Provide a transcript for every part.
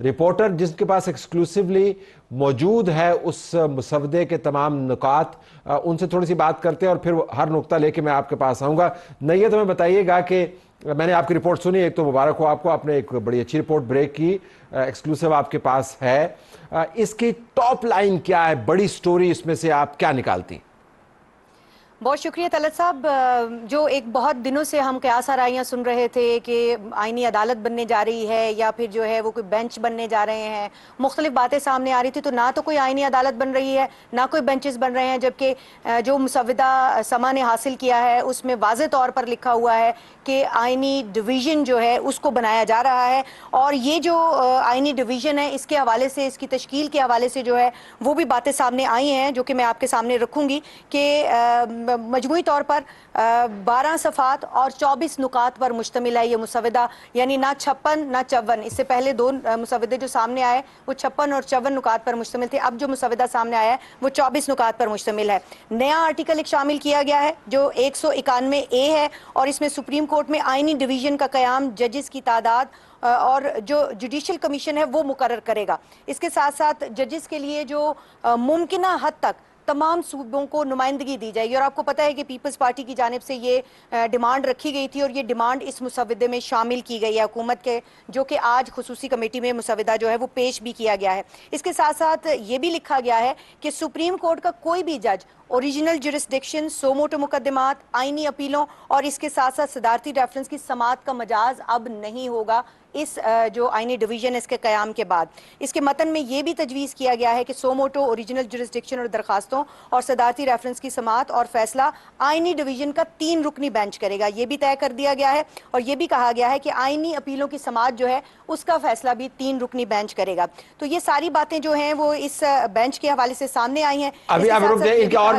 Reporter جس کے پاس exclusively موجود ہے اس مسودے کے تمام نکات، ان سے تھوڑی سی بات کرتے ہیں اور پھر ہر نقطہ لے کے میں آپ کے پاس آؤں گا۔ نہیں تو میں بتائیے گا کہ میں نے آپ کی رپورٹ سنی، ایک تو مبارک ہو آپ کو، آپ نے ایک بڑی اچھی رپورٹ بریک کی، ایکسکلوسیو آپ کے پاس ہے۔ اس کی ٹاپ لائن کیا ہے، بڑی سٹوری اس میں سے آپ کیا نکالتی؟ بہت شکریہ طلعت صاحب۔ جو ایک بہت دنوں سے ہم قیاس آرائیاں سن رہے تھے کہ آئینی عدالت بننے جا رہی ہے یا پھر جو ہے وہ کوئی بینچ بننے جا رہے ہیں، مختلف باتیں سامنے آ رہی تھی، تو نہ تو کوئی آئینی عدالت بن رہی ہے نہ کوئی بینچز بن رہے ہیں، جبکہ جو مسودہ سما نے حاصل کیا ہے اس میں واضح طور پر لکھا ہوا ہے کہ آئینی ڈویژن جو ہے اس کو بنایا جا رہا ہے، اور یہ جو آئینی ڈویژن ہے اس کے حوالے سے، اس کی تشکیل کے حوالے سے جو ہے وہ بھی باتیں سامنے آئی ہیں، جو کہ میں آپ کے سامنے رکھوں گی کہ مجموعی طور پر 12 صفحات اور 24 نکات پر مشتمل ہے یہ مسودہ، یعنی نہ 56 نہ 54۔ اس سے پہلے دو مسودے جو سامنے آئے وہ 56 اور 54 نکات پر مشتمل تھے، اب جو مسودہ سامنے آیا ہے وہ 24 نکات پر مشتمل ہے۔ نیا آرٹیکل ایک شامل کیا گیا ہے جو 191A ہے، اور اس میں سپریم کورٹ میں آئینی ڈویژن کا قیام، ججز کی تعداد اور جو جوڈیشل کمیشن ہے وہ مقرر کرے گا۔ اس کے ساتھ ساتھ ججز کے لیے جو ممکنہ حد تک تمام صوبوں کو نمائندگی دی جائے گی، اور آپ کو پتہ ہے کہ پیپلز پارٹی کی جانب سے یہ ڈیمانڈ رکھی گئی تھی، اور یہ ڈیمانڈ اس مسودے میں شامل کی گئی ہے حکومت کے، جو کہ آج خصوصی کمیٹی میں مسودہ جو ہے وہ پیش بھی کیا گیا ہے۔ اس کے ساتھ ساتھ یہ بھی لکھا گیا ہے کہ سپریم کورٹ کا کوئی بھی جج اوریجنل جورسڈکشن، سوموٹو مقدمات، آئینی اپیلوں اور اس کے ساتھ ساتھ صدارتی ریفرنس کی سماعت کا مجاز اب نہیں ہوگا اس جو آئینی ڈویژن اس کے قیام کے بعد۔ اس کے متن میں یہ بھی تجویز کیا گیا ہے کہ سوموٹو، اوریجنل جورسڈکشن اور درخواستوں اور صدارتی ریفرنس کی سماعت اور فیصلہ آئینی ڈویژن کا 3 رکنی بینچ کرے گا، یہ بھی طے کر دیا گیا ہے، اور یہ بھی کہا گیا ہے کہ آئینی اپیلوں کی سماعت جو ہے اس کا فیصلہ بھی 3 رکنی بینچ کرے گا۔ تو یہ ساری باتیں جو ہیں وہ اس بینچ کے حوالے سے سامنے آئی ہیں۔ ابھی آپ رک جائیں، ان کے اور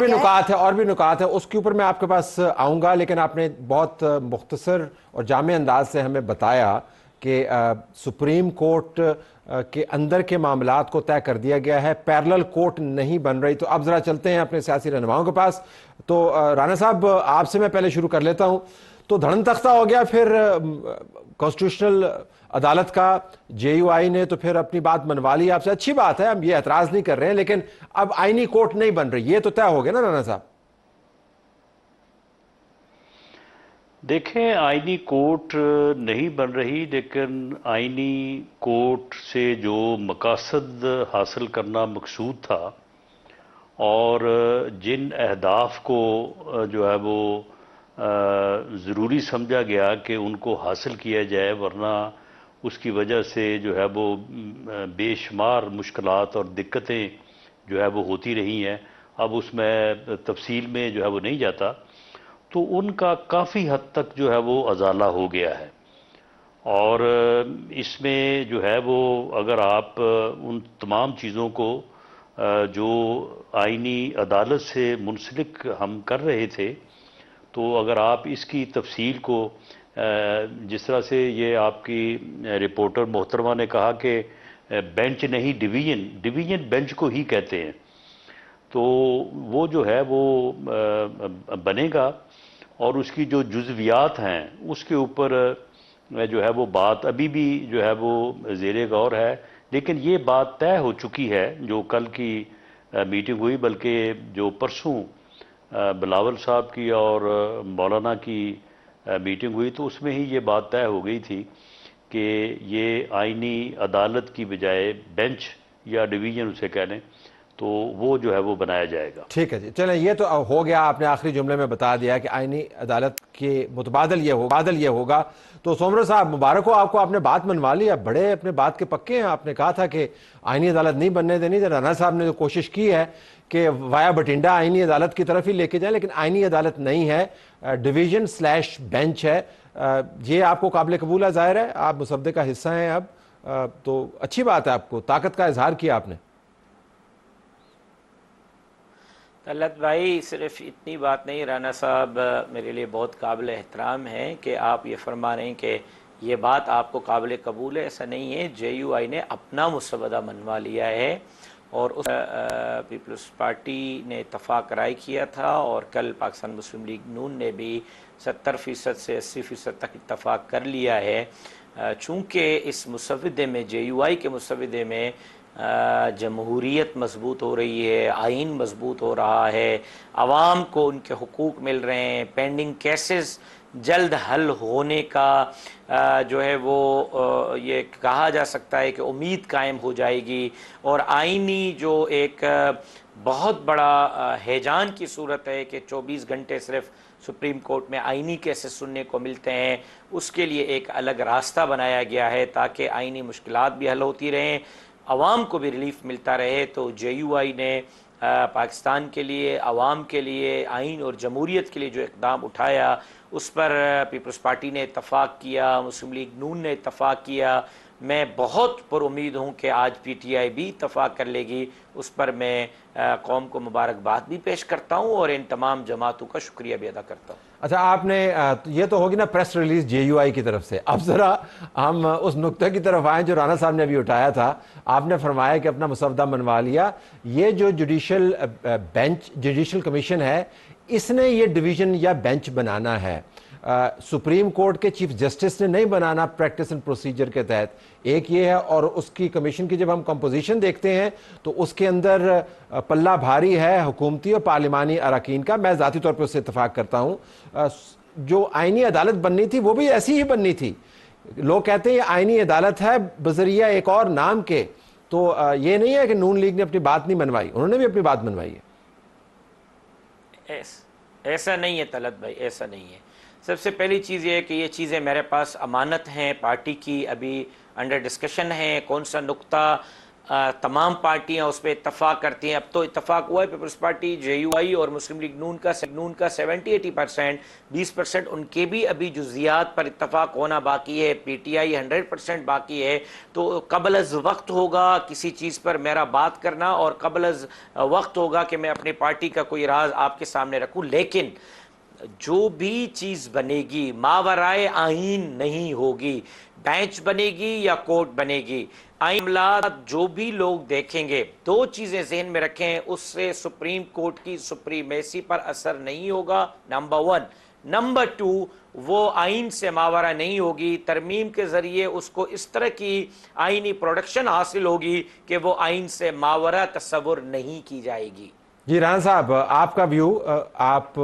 بھی نکات ہیں اس کے اوپر میں آپ کے پاس آؤں گا، لیکن آپ نے بہت مختصر اور جامع انداز سے ہمیں بتایا کہ سپریم کورٹ کے اندر کے معاملات کو طے کر دیا گیا ہے، پیرلل کورٹ نہیں بن رہی۔ تو اب ذرا چلتے ہیں اپنے سیاسی رہنماؤں کے پاس۔ تو رانا صاحب آپ سے میں پہلے شروع کر لیتا ہوں، تو دھڑن تختہ ہو گیا پھر کانسٹیٹیوشنل عدالت کا، جے یو آئی نے تو پھر اپنی بات منوا لی آپ سے، اچھی بات ہے، ہم یہ اعتراض نہیں کر رہے ہیں، لیکن اب آئینی کورٹ نہیں بن رہی، یہ تو طے ہو گیا نا رانا صاحب؟ دیکھیں، آئینی کورٹ نہیں بن رہی، لیکن آئینی کورٹ سے جو مقاصد حاصل کرنا مقصود تھا اور جن اہداف کو جو ہے وہ ضروری سمجھا گیا کہ ان کو حاصل کیا جائے، ورنہ اس کی وجہ سے جو ہے وہ بے شمار مشکلات اور دقتیں جو ہے وہ ہوتی رہی ہیں، اب اس میں تفصیل میں جو ہے وہ نہیں جاتا، تو ان کا کافی حد تک جو ہے وہ ازالہ ہو گیا ہے۔ اور اس میں جو ہے وہ اگر آپ ان تمام چیزوں کو جو آئینی عدالت سے منسلک ہم کر رہے تھے، تو اگر آپ اس کی تفصیل کو جس طرح سے یہ آپ کی رپورٹر محترمہ نے کہا کہ بینچ نہیں ڈویژن بینچ کو ہی کہتے ہیں، تو وہ جو ہے وہ بنے گا، اور اس کی جو جزویات ہیں اس کے اوپر جو ہے وہ بات ابھی بھی جو ہے وہ زیر غور ہے، لیکن یہ بات طے ہو چکی ہے جو کل کی میٹنگ ہوئی، بلکہ جو پرسوں بلاول صاحب کی اور مولانا کی میٹنگ ہوئی تو اس میں ہی یہ بات طے ہو گئی تھی کہ یہ آئینی عدالت کی بجائے بینچ یا ڈویژن اسے کہہ لیں، تو وہ جو ہے وہ بنایا جائے گا۔ ٹھیک ہے جی، چلیں یہ تو ہو گیا، آپ نے آخری جملے میں بتا دیا کہ آئینی عدالت کے متبادل یہ ہوگا۔ تو سومرو صاحب مبارک ہو آپ کو، آپ نے بات منوا لی، اب بڑے اپنے بات کے پکے ہیں، آپ نے کہا تھا کہ آئینی عدالت نہیں بننے دینی، رانا صاحب نے جو کوشش کی ہے کہ وایا بٹنڈا آئینی عدالت کی طرف ہی لے کے جائیں، لیکن آئینی عدالت نہیں ہے، ڈویژن/بینچ ہے۔ یہ آپ کو قابل قبول ہے، ظاہر ہے آپ مسودے کا حصہ ہیں اب، تو اچھی بات ہے، آپ کو طاقت کا اظہار کیا آپ نے۔ طلعت بھائی، صرف اتنی بات نہیں، رانا صاحب میرے لیے بہت قابل احترام ہے کہ آپ یہ فرما رہے ہیں کہ یہ بات آپ کو قابل قبول ہے، ایسا نہیں ہے، جے یو آئی نے اپنا مسودہ منوا لیا ہے، اور اس پیپلز پارٹی نے اتفاق رائے کیا تھا، اور کل پاکستان مسلم لیگ نون نے بھی 70% سے 80% تک اتفاق کر لیا ہے۔ چونکہ اس مسودے میں JUI کے مسودے میں جمہوریت مضبوط ہو رہی ہے، آئین مضبوط ہو رہا ہے، عوام کو ان کے حقوق مل رہے ہیں، پینڈنگ کیسز جلد حل ہونے کا جو ہے وہ یہ کہا جا سکتا ہے کہ امید قائم ہو جائے گی، اور آئینی جو ایک بہت بڑا ہیجان کی صورت ہے کہ 24 گھنٹے صرف سپریم کورٹ میں آئینی کیسز سننے کو ملتے ہیں، اس کے لیے ایک الگ راستہ بنایا گیا ہے تاکہ آئینی مشکلات بھی حل ہوتی رہیں، عوام کو بھی ریلیف ملتا رہے۔ تو JUI نے پاکستان کے لیے، عوام کے لیے، آئین اور جمہوریت کے لیے جو اقدام اٹھایا اس پر پیپلز پارٹی نے اتفاق کیا، مسلم لیگ نون نے اتفاق کیا۔ میں بہت پر امید ہوں کہ آج PTI بھی اتفاق کر لے گی، اس پر میں قوم کو مبارکباد بھی پیش کرتا ہوں اور ان تمام جماعتوں کا شکریہ بھی ادا کرتا ہوں۔ اچھا، آپ نے یہ تو ہوگی نا پریس ریلیز JUI کی طرف سے، اب ذرا ہم اس نقطے کی طرف آئیں جو رانا صاحب نے ابھی اٹھایا تھا۔ آپ نے فرمایا کہ اپنا مسودہ منوا لیا، یہ جو جوڈیشل کمیشن ہے، اس نے یہ ڈویژن یا بینچ بنانا ہے، سپریم کورٹ کے چیف جسٹس نے نہیں بنانا پریکٹس اینڈ پروسیجر کے تحت، ایک یہ ہے۔ اور اس کی کمیشن کی جب ہم کمپوزیشن دیکھتے ہیں تو اس کے اندر پلہ بھاری ہے حکومتی اور پارلیمانی اراکین کا، میں ذاتی طور پہ اس سے اتفاق کرتا ہوں۔ جو آئینی عدالت بننی تھی وہ بھی ایسی ہی بننی تھی، لوگ کہتے ہیں یہ آئینی عدالت ہے بذریعہ ایک اور نام کے، تو یہ نہیں ہے کہ نون لیگ نے اپنی بات نہیں منوائی، انہوں نے بھی اپنی بات منوائی ہے۔ ایسا نہیں ہے طلعت بھائی، ایسا نہیں ہے۔ سب سے پہلی چیز یہ ہے کہ یہ چیزیں میرے پاس امانت ہیں پارٹی کی، ابھی انڈر ڈسکشن ہیں، کون سا نقطہ تمام پارٹیاں اس پہ اتفاق کرتی ہیں۔ اب تو اتفاق ہوا ہے پیپلز پارٹی، JUI اور مسلم لیگ نون کا 70-80%، 20% ان کے بھی ابھی جزیات پر اتفاق ہونا باقی ہے، PTI 100% باقی ہے۔ تو قبل از وقت ہوگا کسی چیز پر میرا بات کرنا، اور قبل از وقت ہوگا کہ میں اپنی پارٹی کا کوئی راز آپ کے سامنے رکھوں، لیکن جو بھی چیز بنے گی ماورائے آئین نہیں ہوگی، بینچ بنے گی یا کورٹ بنے گی، آئین معاملات جو بھی لوگ دیکھیں گے، دو چیزیں ذہن میں رکھیں، اس سے سپریم کورٹ کی سپریمیسی پر اثر نہیں ہوگا، نمبر 1۔ نمبر 2، وہ آئین سے ماورا نہیں ہوگی، ترمیم کے ذریعے اس کو اس طرح کی آئینی پروڈکشن حاصل ہوگی کہ وہ آئین سے ماورا تصور نہیں کی جائے گی۔ جی رانا صاحب، آپ کا ویو، آپ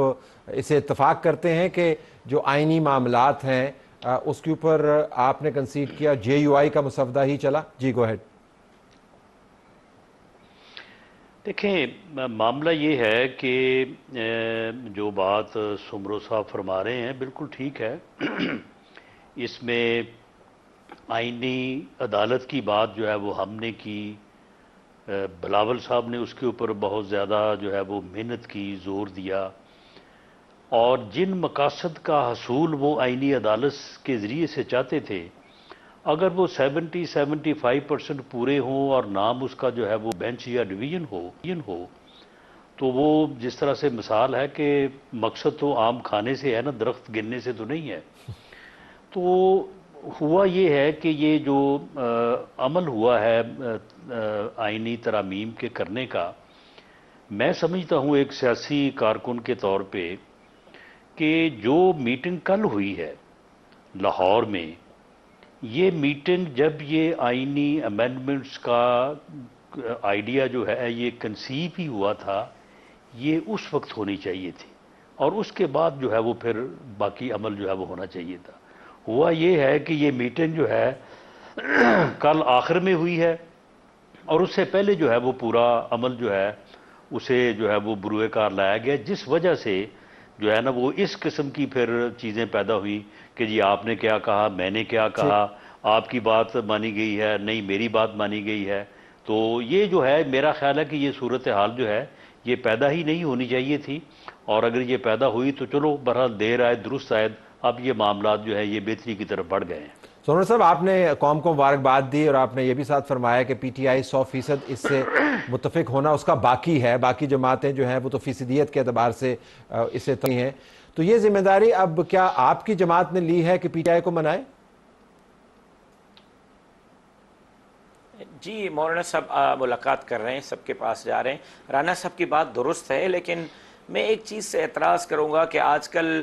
اسے اتفاق کرتے ہیں کہ جو آئینی معاملات ہیں اس کے اوپر آپ نے کنسیڈ کیا JUI کا مسودہ ہی چلا؟ جی گو ہیڈ۔ دیکھیں، معاملہ یہ ہے کہ جو بات سمرو صاحب فرما رہے ہیں بالکل ٹھیک ہے۔ اس میں آئینی عدالت کی بات جو ہے وہ ہم نے کی، بلاول صاحب نے اس کے اوپر بہت زیادہ جو ہے وہ محنت کی، زور دیا، اور جن مقاصد کا حصول وہ آئینی عدالت کے ذریعے سے چاہتے تھے، اگر وہ 70-75% پورے ہوں اور نام اس کا جو ہے وہ بینچ یا ڈویژن ہو تو وہ جس طرح سے مثال ہے کہ مقصد تو عام کھانے سے ہے نا، درخت گننے سے تو نہیں ہے۔ تو ہوا یہ ہے کہ یہ جو عمل ہوا ہے آئینی ترامیم کے کرنے کا، میں سمجھتا ہوں ایک سیاسی کارکن کے طور پہ کہ جو میٹنگ کل ہوئی ہے لاہور میں، یہ میٹنگ جب یہ آئینی امینڈمنٹس کا آئیڈیا جو ہے یہ کنسیو ہی ہوا تھا، یہ اس وقت ہونی چاہیے تھی، اور اس کے بعد جو ہے وہ پھر باقی عمل جو ہے وہ ہونا چاہیے تھا۔ ہوا یہ ہے کہ یہ میٹنگ جو ہے کل آخر میں ہوئی ہے، اور اس سے پہلے جو ہے وہ پورا عمل جو ہے اسے جو ہے وہ بروئے کار لایا گیا، جس وجہ سے جو ہے نا وہ اس قسم کی پھر چیزیں پیدا ہوئی کہ جی آپ نے کیا کہا، میں نے کیا کہا، آپ کی بات مانی گئی ہے، نہیں میری بات مانی گئی ہے۔ تو یہ جو ہے میرا خیال ہے کہ یہ صورتحال جو ہے یہ پیدا ہی نہیں ہونی چاہیے تھی، اور اگر یہ پیدا ہوئی تو چلو بہرحال دیر آئے درست آئے، اب یہ معاملات جو ہے یہ بہتری کی طرف بڑھ گئے ہیں۔ سونر صاحب، آپ نے قوم کو مبارکباد دی، اور آپ نے یہ بھی ساتھ فرمایا کہ PTI 100% اس سے متفق ہونا اس کا باقی ہے، باقی جماعتیں جو ہیں وہ تو فیصدیت کے اعتبار سے اس سے تنگ ہیں، تو یہ ذمہ داری اب کیا آپ کی جماعت نے لی ہے کہ PTI کو منائے؟ جی مولانا صاحب ملاقات کر رہے ہیں، سب کے پاس جا رہے ہیں، رانا صاحب کی بات درست ہے، لیکن میں ایک چیز سے اعتراض کروں گا کہ آج کل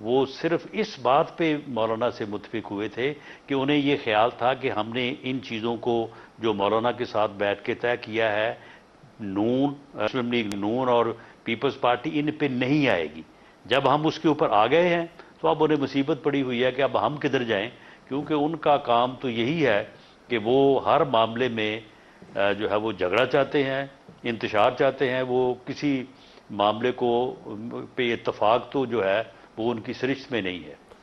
وہ صرف اس بات پہ مولانا سے متفق ہوئے تھے کہ انہیں یہ خیال تھا کہ ہم نے ان چیزوں کو جو مولانا کے ساتھ بیٹھ کے طے کیا ہے، نون، مسلم لیگ نون اور پیپلز پارٹی ان پہ نہیں آئے گی۔ جب ہم اس کے اوپر آ گئے ہیں تو اب انہیں مصیبت پڑی ہوئی ہے کہ اب ہم کدھر جائیں، کیونکہ ان کا کام تو یہی ہے کہ وہ ہر معاملے میں جو ہے وہ جھگڑا چاہتے ہیں، انتشار چاہتے ہیں، وہ کسی معاملے کو پہ اتفاق تو جو ہے وہ ان کی سرشت میں نہیں ہے۔